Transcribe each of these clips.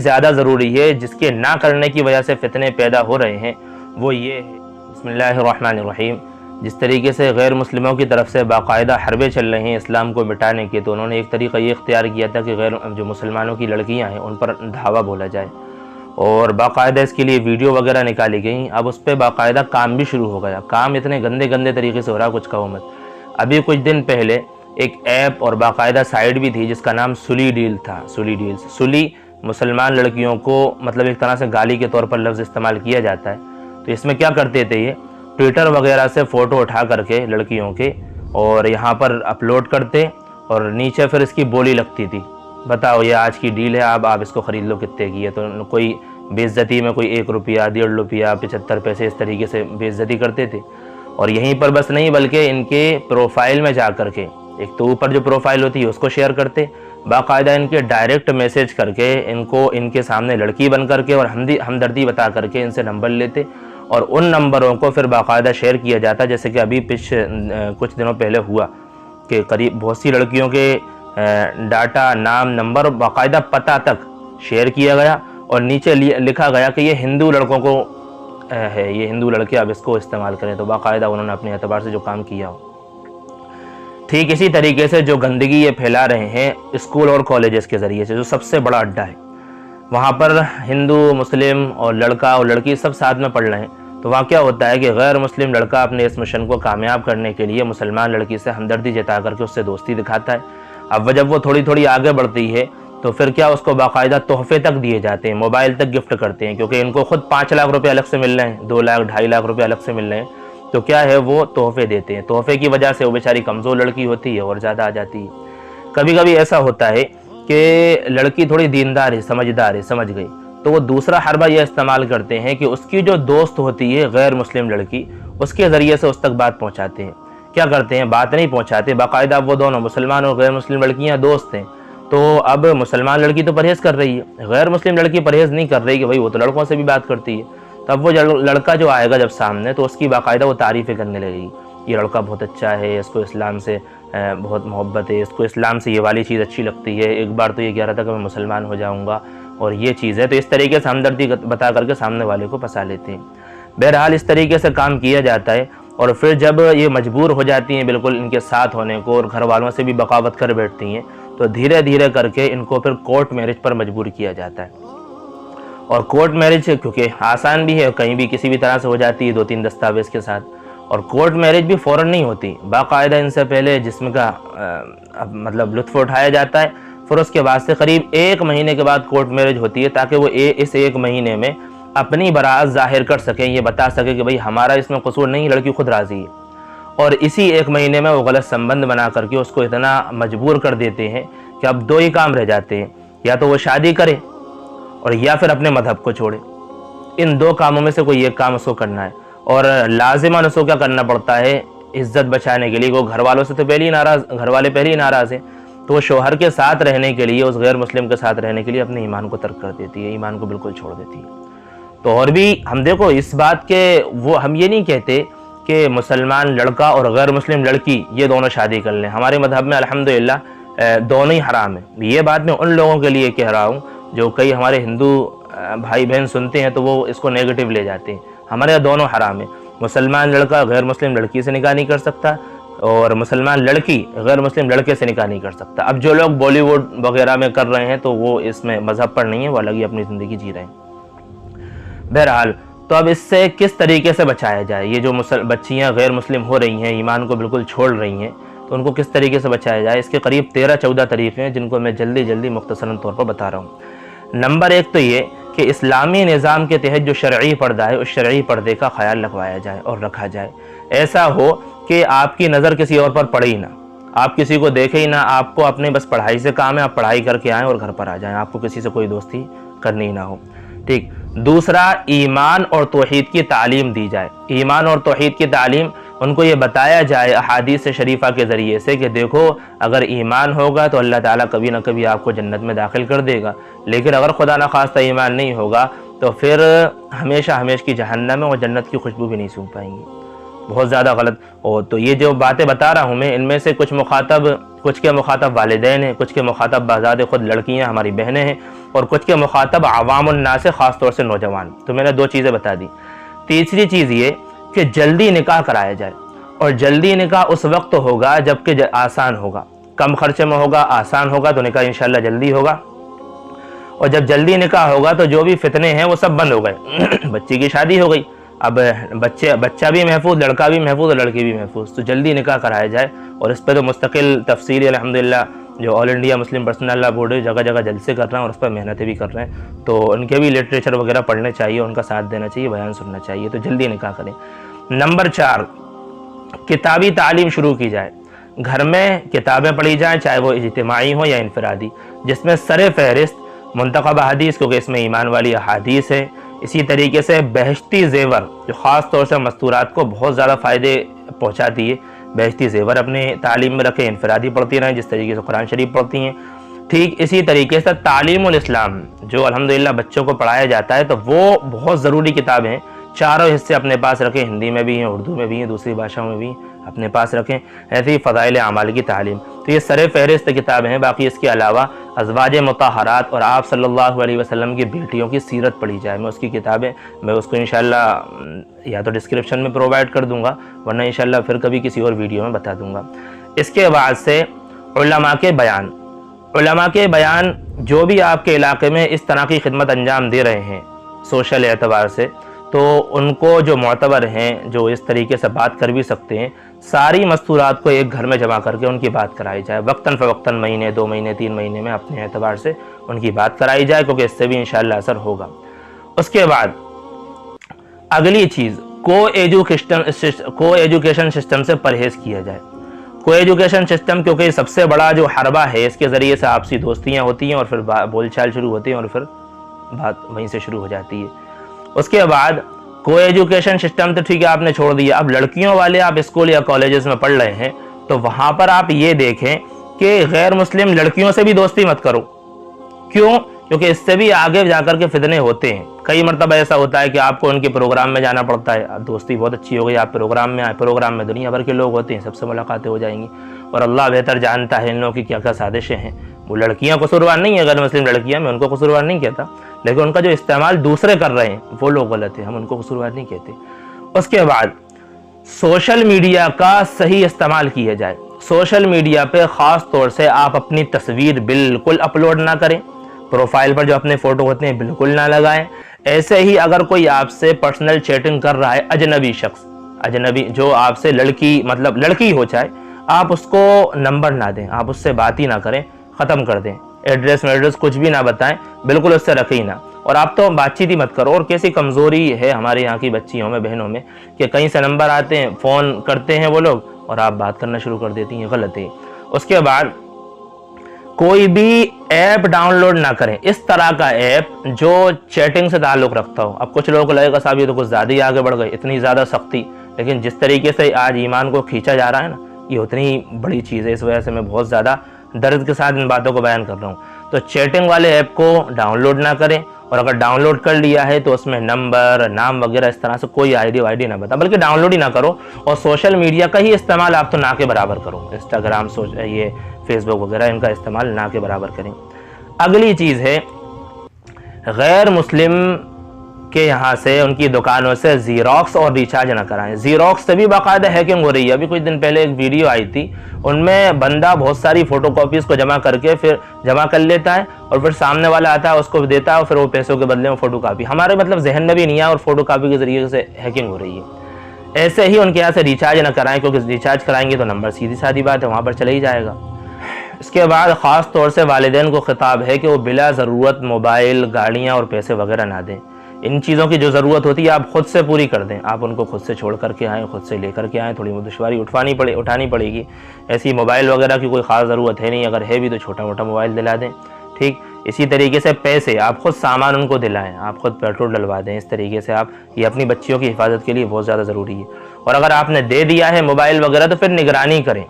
ज़्यादा ज़रूरी है, जिसके ना करने की वजह से फितने पैदा हो रहे हैं, वो ये है। बिस्मिल्लाहिर्रहमानिर्रहीम। जिस तरीके से गैर मुस्लिमों की तरफ से बाकायदा हरबे चल रही हैं इस्लाम को मिटाने के, तो उन्होंने एक तरीका ये इख्तियार किया था कि गैर जो मुसलमानों की लड़कियां हैं उन पर धावा बोला जाए, और बाकायदा इसके लिए वीडियो वगैरह निकाली गई। अब उस पर बाकायदा काम भी शुरू हो गया। काम इतने गंदे गंदे तरीके से हो रहा, कुछ कहो मत। अभी कुछ दिन पहले एक ऐप और बाकायदा साइट भी थी जिसका नाम सुली डील था। सुली डील्स, सुली मुसलमान लड़कियों को मतलब एक तरह से गाली के तौर पर लफ्ज़ इस्तेमाल किया जाता है। तो इसमें क्या करते थे, ये ट्विटर वगैरह से फ़ोटो उठा करके लड़कियों के और यहाँ पर अपलोड करते, और नीचे फिर इसकी बोली लगती थी, बताओ ये आज की डील है, आप इसको ख़रीद लो, कितने की है। तो कोई बेइज्जती में कोई 1 रुपया, 1.5 रुपया, 75 पैसे, इस तरीके से बेइज्जती करते थे। और यहीं पर बस नहीं, बल्कि इनके प्रोफाइल में जा कर के, एक तो ऊपर जो प्रोफाइल होती है उसको शेयर करते, बाकायदा इनके डायरेक्ट मैसेज करके इनको इनके सामने लड़की बन करके और हमदर्दी बता करके इनसे नंबर लेते, और उन नंबरों को फिर बाकायदा शेयर किया जाता। जैसे कि अभी कुछ दिनों पहले हुआ कि करीब बहुत सी लड़कियों के डाटा, नाम, नंबर, बाकायदा पता तक शेयर किया गया, और नीचे लिखा गया कि ये हिंदू लड़कों को है, ये हिंदू लड़के अब इसको इस्तेमाल करें। तो बाकायदा उन्होंने अपने एतबार से जो काम किया हो। ठीक इसी तरीके से जो गंदगी ये फैला रहे हैं स्कूल और कॉलेजेस के ज़रिए से, जो सबसे बड़ा अड्डा है, वहाँ पर हिंदू, मुस्लिम और लड़का और लड़की सब साथ में पढ़ रहे हैं। तो वहाँ क्या होता है कि गैर मुस्लिम लड़का अपने इस मिशन को कामयाब करने के लिए मुसलमान लड़की से हमदर्दी जता करके उससे दोस्ती दिखाता है। अब जब वो थोड़ी थोड़ी आगे बढ़ती है तो फिर क्या, उसको बाकायदा तोहफे तक दिए जाते हैं, मोबाइल तक गिफ्ट करते हैं, क्योंकि इनको खुद 5 लाख रुपये अलग से मिल रहे हैं, 2 लाख 2.5 लाख रुपये अलग से मिल रहे हैं। तो क्या है, वो तोहफे देते हैं। तोहफे की वजह से वो बेचारी कमज़ोर लड़की होती है और ज़्यादा आ जाती है। कभी कभी ऐसा होता है कि लड़की थोड़ी दीनदार है, समझदार है, समझ गई, तो वो दूसरा हरबा ये इस्तेमाल करते हैं कि उसकी जो दोस्त होती है गैर मुस्लिम लड़की, उसके ज़रिए से उस तक बात पहुंचाते हैं। क्या करते हैं, बात नहीं पहुंचाते, बाकायदा वो दोनों मुसलमान और गैर मुस्लिम लड़कियां दोस्त हैं। तो अब मुसलमान लड़की तो परहेज़ कर रही है, गैर मुस्लिम लड़की परहेज़ नहीं कर रही कि भाई वो तो लड़कों से भी बात करती है। तब वो लड़का जो आएगा जब सामने, तो उसकी बाकायदा वो तारीफ़ें करने लगेगी, ये लड़का बहुत अच्छा है, इसको इस्लाम से बहुत मोहब्बत है, इसको इस्लाम से ये वाली चीज़ अच्छी लगती है, एक बार तो ये कह रहा था कि मैं मुसलमान हो जाऊँगा और ये चीज़ है। तो इस तरीके से हमदर्दी बता करके सामने वाले को फंसा लेते हैं। बहरहाल इस तरीके से काम किया जाता है, और फिर जब ये मजबूर हो जाती हैं बिल्कुल इनके साथ होने को और घर वालों से भी बगावत कर बैठती हैं, तो धीरे धीरे करके इनको फिर कोर्ट मैरिज पर मजबूर किया जाता है। और कोर्ट मैरिज क्योंकि आसान भी है, कहीं भी किसी भी तरह से हो जाती है 2-3 दस्तावेज़ के साथ। और कोर्ट मैरिज भी फ़ौरन नहीं होती, बाकायदा इनसे पहले जिस्म का मतलब लुत्फ़ उठाया जाता है, फिर उसके बाद से करीब 1 महीने के बाद कोर्ट मैरिज होती है, ताकि वो इस 1 महीने में अपनी बरात ज़ाहिर कर सकें, ये बता सकें कि भाई हमारा इसमें कसूर नहीं, लड़की खुद राज़ी है। और इसी 1 महीने में वो गलत संबंध बना करके उसको इतना मजबूर कर देते हैं कि अब 2 ही काम रह जाते हैं, या तो वो शादी करे और या फिर अपने मजहब को छोड़े। इन 2 कामों में से कोई एक काम उसको करना है, और लाजिमन उसको क्या करना पड़ता है, इज्जत बचाने के लिए। वो घर वालों से तो पहले ही नाराज़, घर वाले पहले ही नाराज़ हैं, तो वो शोहर के साथ रहने के लिए, उस गैर मुस्लिम के साथ रहने के लिए अपने ईमान को तर्क कर देती है, ईमान को बिल्कुल छोड़ देती है। तो और भी हम देखो इस बात के, वो हम ये नहीं कहते कि मुसलमान लड़का और गैर मुस्लिम लड़की ये दोनों शादी कर लें। हमारे मजहब में अल्हम्दुलिल्लाह दोनों ही हराम है। ये बात मैं उन लोगों के लिए कह रहा हूँ जो कई हमारे हिंदू भाई बहन सुनते हैं तो वो इसको नेगेटिव ले जाते हैं। हमारे यहाँ दोनों हराम है। मुसलमान लड़का गैर मुस्लिम लड़की से निकाह नहीं कर सकता, और मुसलमान लड़की गैर मुस्लिम लड़के से निकाह नहीं कर सकता। अब जो लोग बॉलीवुड वगैरह में कर रहे हैं तो वो इसमें मजहब पर नहीं है, वो अलग ही अपनी ज़िंदगी जी रहे हैं। बहरहाल, तो अब इससे किस तरीके से बचाया जाए, ये जो बच्चियाँ गैर मुस्लिम हो रही हैं, ईमान को बिल्कुल छोड़ रही हैं, तो उनको किस तरीके से बचाया जाए, इसके करीब 13-14 तरीक़े हैं जिनको मैं जल्दी मुख्तसरन तौर पर बता रहा हूँ। नंबर 1 तो ये कि इस्लामी निज़ाम के तहत जो शरई पर्दा है, उस शरई पर्दे का ख्याल रखवाया जाए और रखा जाए। ऐसा हो कि आपकी नज़र किसी और पर पड़े ही ना, आप किसी को देखे ही ना, आपको अपने बस पढ़ाई से काम है, आप पढ़ाई करके आएँ और घर पर आ जाएँ, आपको किसी से कोई दोस्ती करनी ही ना हो। ठीक। दूसरा, ईमान और तौहीद की तालीम दी जाए। ईमान और तौहीद की तालीम उनको ये बताया जाए अहादीस शरीफा के ज़रिए से कि देखो, अगर ईमान होगा तो अल्लाह ताला कभी ना कभी आपको जन्नत में दाखिल कर देगा, लेकिन अगर खुदा न खास्ता ईमान नहीं होगा तो फिर हमेशा की जहन्नम में और जन्नत की खुशबू भी नहीं सूंघ पाएंगी। बहुत ज़्यादा गलत। और तो ये जो बातें बता रहा हूँ मैं, इनमें से कुछ के मुखातब वालिदैन हैं, कुछ के मुखातब बाज़ात खुद लड़कियाँ हमारी बहनें हैं, और कुछ के मुखातब अवामुन्नास से, ख़ास तौर से नौजवान। तो मैंने 2 चीज़ें बता दी। तीसरी चीज़ ये कि जल्दी निकाह कराया जाए, और जल्दी निकाह उस वक्त होगा जबकि आसान होगा, कम खर्चे में होगा, आसान होगा, तो निकाह इंशाल्लाह जल्दी होगा। और जब जल्दी निकाह होगा तो जो भी फितने हैं वो सब बंद हो गए। बच्ची की शादी हो गई, अब बच्चा भी महफूज, लड़का भी महफूज और लड़की भी महफूज। तो जल्दी निकाह कराया जाए, और इस पर तो मुस्तकिल तफसील अल्हम्दुलिल्लाह जो all India Muslim personal law board जगह जगह जलसे कर रहे हैं और उस पर मेहनतें भी कर रहे हैं। तो उनके भी लिटरेचर वगैरह पढ़ने चाहिए, उनका साथ देना चाहिए, बयान सुनना चाहिए। तो जल्दी निकाह करें। नंबर 4, किताबी तालीम शुरू की जाए। घर में किताबें पढ़ी जाएँ, चाहे वो इज्तिमाई हो या इनफरादी, जिसमें सर फहरिस्त मुंतखब हदीस, क्योंकि इसमें ईमान वाली हदीस है। इसी तरीके से बहश्ती ज़ेवर, जो ख़ास तौर से मस्तूरात को बहुत ज़्यादा फ़ायदे पहुँचाती है, बहश्ती ज़ेवर अपने तालीम में रखें, इनफरादी पढ़ती रहें जिस तरीके से कुरान शरीफ पढ़ती हैं। ठीक इसी तरीके से तालीमुल इस्लाम जो अल्हम्दुलिल्लाह बच्चों को पढ़ाया जाता है, तो वो बहुत ज़रूरी किताबें हैं। चारों हिस्से अपने पास रखें, हिंदी में भी हैं, उर्दू में भी हैं, दूसरी भाषाओं में भी अपने पास रखें। ऐसे ही फ़ज़ाइल आमाल की तालीम, तो ये सर फहरिस्त किताबें हैं। बाकी इसके अलावा अज़वाज मुताहरात और आप सल्लल्लाहु अलैहि वसल्लम की बेटियों की सीरत पढ़ी जाए। मैं उसकी किताबें, मैं उसको इंशाअल्लाह या तो डिस्क्रिप्शन में प्रोवाइड कर दूँगा, वरना इंशाअल्लाह फिर कभी किसी और वीडियो में बता दूँगा। इसके बाद से उलमा के बयान, उलमा के बयान जो भी आपके इलाके में इस तरह की खिदमत अंजाम दे रहे हैं सोशल एतबार से, तो उनको जो मोतबर हैं, जो इस तरीके से बात कर भी सकते हैं, सारी मस्तूरात को एक घर में जमा करके उनकी बात कराई जाए। वक्तन फ़वक्तन, महीने 2 महीने 3 महीने में अपने एतबार से उनकी बात कराई जाए, क्योंकि इससे भी इंशाअल्लाह असर होगा। उसके बाद अगली चीज़, को एजुकेशन सिस्टम से परहेज़ किया जाए। को एजुकेशन सिस्टम क्योंकि सबसे बड़ा जो हरबा है, इसके ज़रिए से आपसी दोस्तियाँ होती हैं और फिर बोलचाल शुरू होती हैं और फिर बात वहीं से शुरू हो जाती है। उसके बाद को एजुकेशन सिस्टम तो ठीक है, आपने छोड़ दिया। अब लड़कियों वाले आप स्कूल या कॉलेजेस में पढ़ रहे हैं, तो वहाँ पर आप ये देखें कि गैर मुस्लिम लड़कियों से भी दोस्ती मत करो। क्यों? क्योंकि इससे भी आगे जाकर के फितने होते हैं। कई मरतबा ऐसा होता है कि आपको उनके प्रोग्राम में जाना पड़ता है, दोस्ती बहुत अच्छी हो गई, आप प्रोग्राम में आए, प्रोग्राम में दुनिया भर के लोग होते हैं, सबसे मुलाकातें हो जाएंगी, और अल्लाह बेहतर जानता है इन लोगों की क्या क्या साजिशें हैं। वो लड़कियां कसूरवार नहीं है, गैर मुस्लिम लड़कियां, मैं उनको कसूरवार नहीं कहता, लेकिन उनका जो इस्तेमाल दूसरे कर रहे हैं वो लोग गलत है, हम उनको कसूरवार नहीं कहते। उसके बाद सोशल मीडिया का सही इस्तेमाल किया जाए। सोशल मीडिया पे ख़ास तौर से आप अपनी तस्वीर बिल्कुल अपलोड ना करें, प्रोफाइल पर जो अपने फ़ोटो होते हैं बिल्कुल ना लगाएं। ऐसे ही अगर कोई आपसे पर्सनल चैटिंग कर रहा है, अजनबी शख्स, अजनबी जो आपसे लड़की मतलब लड़की हो चाहे, आप उसको नंबर ना दें, आप उससे बात ही ना करें, ख़त्म कर दें। एड्रेस कुछ भी ना बताएं, बिल्कुल उससे रखें ही ना। और आप तो बातचीत ही मत करो। और कैसी कमज़ोरी है हमारे यहाँ की बच्चियों में, बहनों में, कि कहीं से नंबर आते हैं, फ़ोन करते हैं वो लोग और आप बात करना शुरू कर देती हैं, गलत है। उसके बाद कोई भी ऐप डाउनलोड ना करें, इस तरह का ऐप जो चैटिंग से ताल्लुक़ रखता हो। अब कुछ लोगों को लगेगा साहब ये तो कुछ ज़्यादा ही आगे बढ़ गए, इतनी ज़्यादा सख्ती, लेकिन जिस तरीके से आज ईमान को खींचा जा रहा है ना, ये उतनी बड़ी चीज़ है। इस वजह से मैं बहुत ज़्यादा दर्द के साथ इन बातों को बयान कर रहा हूँ। तो चैटिंग वाले ऐप को डाउनलोड ना करें, और अगर डाउनलोड कर लिया है तो उसमें नंबर, नाम वगैरह इस तरह से कोई आईडी ना बता, बल्कि डाउनलोड ही ना करो। और सोशल मीडिया का ही इस्तेमाल आप तो ना के बराबर करो, इंस्टाग्राम, ये फेसबुक वगैरह, इनका इस्तेमाल ना के बराबर करें। अगली चीज़ है, गैर मुस्लिम के यहाँ से, उनकी दुकानों से ज़ीरॉक्स और रिचार्ज ना कराएं। ज़ीरॉक्स से भी बाकायदा हैकिंग हो रही है। अभी कुछ दिन पहले एक वीडियो आई थी, उनमें बंदा बहुत सारी फ़ोटोकॉपीज़ को जमा करके फिर जमा कर लेता है, और फिर सामने वाला आता है उसको देता है, और फिर वो पैसों के बदले में फ़ोटोकॉपी, हमारे मतलब जहन में भी नहीं आया, और फ़ोटोकॉपी के ज़रिए से हैकिंग हो रही है। ऐसे ही उनके यहाँ से रिचार्ज ना कराएं, क्योंकि रिचार्ज कराएंगे तो नंबर सीधी सादी बात है वहाँ पर चला ही जाएगा। इसके बाद ख़ास तौर से वालिदैन को खिताब है कि वो बिला ज़रूरत मोबाइल, गाड़ियाँ और पैसे वगैरह ना दें। इन चीज़ों की जो ज़रूरत होती है आप खुद से पूरी कर दें, आप उनको खुद से छोड़ करके आएँ, खुद से लेकर के आएँ। थोड़ी दुश्वारी उठानी पड़ेगी। ऐसी मोबाइल वगैरह की कोई ख़ास ज़रूरत है नहीं, अगर है भी तो छोटा मोटा मोबाइल दिला दें। ठीक इसी तरीके से पैसे आप खुद सामान उनको दिलाएं, आप खुद पेट्रोल डलवा दें। इस तरीके से आप, ये अपनी बच्चियों की हिफाजत के लिए बहुत ज़्यादा ज़रूरी है। और अगर आपने दे दिया है मोबाइल वगैरह तो फिर निगरानी करें।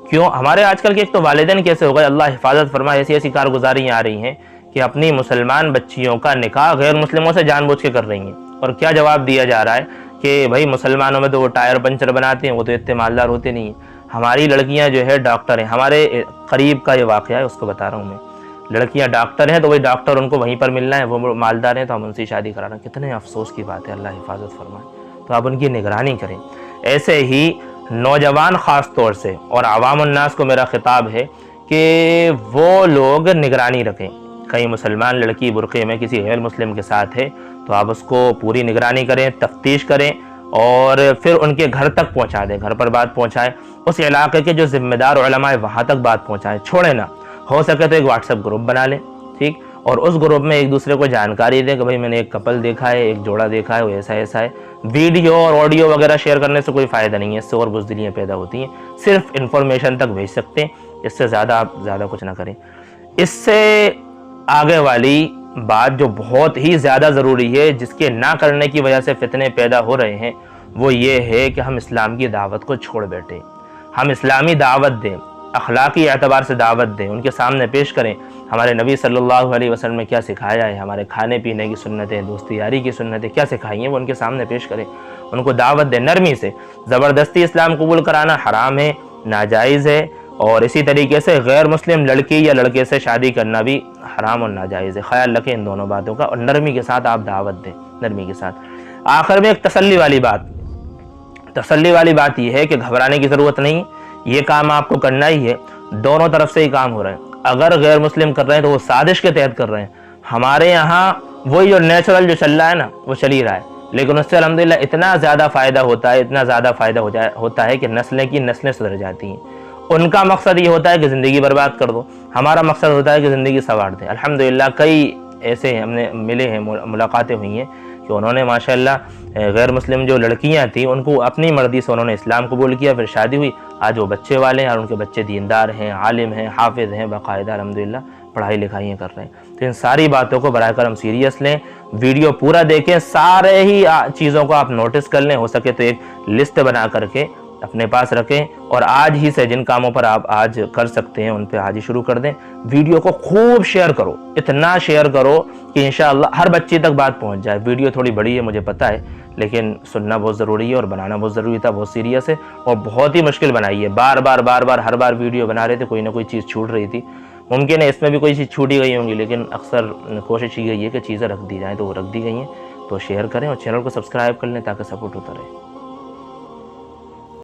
क्यों? हमारे आजकल के एक तो वालिदैन कैसे हो गए, अल्लाह हिफाजत फरमाए, ऐसी ऐसी कारगुजारियाँ आ रही हैं कि अपनी मुसलमान बच्चियों का निकाह गैर मुस्लिमों से जानबूझ के कर रही हैं। और क्या जवाब दिया जा रहा है कि भाई मुसलमानों में तो वो टायर पंचर बनाते हैं, वो तो इतने मालदार होते नहीं हैं। हमारी लड़कियां जो है डॉक्टर हैं, हमारे करीब का ये वाक़या है उसको बता रहा हूँ मैं। लड़कियां डॉक्टर हैं तो वही डॉक्टर उनको वहीं पर मिलना है, वो मालदार हैं तो हम उनसे शादी करा रहे हैं। कितने अफसोस की बात है, अल्लाह हिफाजत फरमाए। तो आप उनकी निगरानी करें। ऐसे ही नौजवान ख़ास तौर से और आवामुन्नास को मेरा खिताब है कि वो लोग निगरानी रखें। कहीं मुसलमान लड़की बुरक़े में किसी गैर मुस्लिम के साथ है तो आप उसको पूरी निगरानी करें, तफ्तीश करें और फिर उनके घर तक पहुंचा दें, घर पर बात पहुंचाएं। उस इलाके के जो ज़िम्मेदार उलमा है वहाँ तक बात पहुंचाएं, छोड़े ना। हो सके तो एक व्हाट्सएप ग्रुप बना लें, ठीक, और उस ग्रुप में एक दूसरे को जानकारी दें कि भाई मैंने एक कपल देखा है, एक जोड़ा देखा है, वो ऐसा ऐसा है। वीडियो और ऑडियो वगैरह शेयर करने से कोई फ़ायदा नहीं है, इससे और बुज़दिलियाँ पैदा होती हैं। सिर्फ इन्फॉर्मेशन तक भेज सकते हैं, इससे ज़्यादा आप ज़्यादा कुछ ना करें। इससे आगे वाली बात जो बहुत ही ज़्यादा ज़रूरी है, जिसके ना करने की वजह से फितने पैदा हो रहे हैं, वो ये है कि हम इस्लाम की दावत को छोड़ बैठे। हम इस्लामी दावत दें, अखलाकी एतबार से दावत दें, उनके सामने पेश करें हमारे नबी सल्लल्लाहु अलैहि वसल्लम ने क्या सिखाया है, हमारे खाने पीने की सुन्नतें, दोस्ती यारी की सुन्नतें क्या सिखाई हैं, वो उनके सामने पेश करें, उनको दावत दें नरमी से। ज़बरदस्ती इस्लाम कबूल कराना हराम है, नाजायज़ है। और इसी तरीके से गैर मुस्लिम लड़की या लड़के से शादी करना भी हराम और नाजायज़ है। ख्याल रखें इन दोनों बातों का और नरमी के साथ आप दावत दें, नरमी के साथ। आखिर में एक तसल्ली वाली बात यह है कि घबराने की ज़रूरत नहीं, ये काम आपको करना ही है। दोनों तरफ से ही काम हो रहे हैं। अगर गैर मुस्लिम कर रहे हैं तो वो साजिश के तहत कर रहे हैं। हमारे यहाँ वही जो नेचुरल जो चल रहा है ना, वो चल ही रहा है, लेकिन उससे अल्हम्दुलिल्लाह इतना ज़्यादा फ़ायदा होता है, इतना ज़्यादा फ़ायदा होता है कि नस्लें की नस्लें सुधर जाती हैं। उनका मकसद ये होता है कि ज़िंदगी बर्बाद कर दो, हमारा मकसद होता है कि ज़िंदगी संवार दें। अल्हम्दुलिल्लाह कई ऐसे हमने मिले हैं, मुलाकातें हुई हैं कि उन्होंने माशाअल्लाह गैर मुस्लिम जो लड़कियां थी उनको अपनी मर्जी से उन्होंने इस्लाम कबूल किया, फिर शादी हुई, आज वो बच्चे वाले हैं और उनके बच्चे दीनदार हैं, आलिम हैं, हाफिज़ हैं, बाकायदा अल्हम्दुलिल्लाह पढ़ाई लिखाई कर रहे हैं। तो इन सारी बातों को बराए कर हम सीरियस लें, वीडियो पूरा देखें, सारे ही चीज़ों को आप नोटिस कर लें, हो सके तो एक लिस्ट बना करके अपने पास रखें और आज ही से जिन कामों पर आप आज कर सकते हैं उन पे आज ही शुरू कर दें। वीडियो को खूब शेयर करो, इतना शेयर करो कि इंशाअल्लाह हर बच्चे तक बात पहुंच जाए। वीडियो थोड़ी बड़ी है मुझे पता है, लेकिन सुनना बहुत ज़रूरी है और बनाना बहुत ज़रूरी था, बहुत सीरियस है और बहुत ही मुश्किल बनाई है। बार बार हर बार वीडियो बना रहे थे, कोई ना कोई चीज़ छूट रही थी। मुमकिन है इसमें भी कोई चीज़ छूटी गई होंगी, लेकिन अक्सर कोशिश की गई है कि चीज़ें रख दी जाएँ, तो वो रख दी गई हैं। तो शेयर करें और चैनल को सब्सक्राइब कर लें ताकि सपोर्ट होता रहे।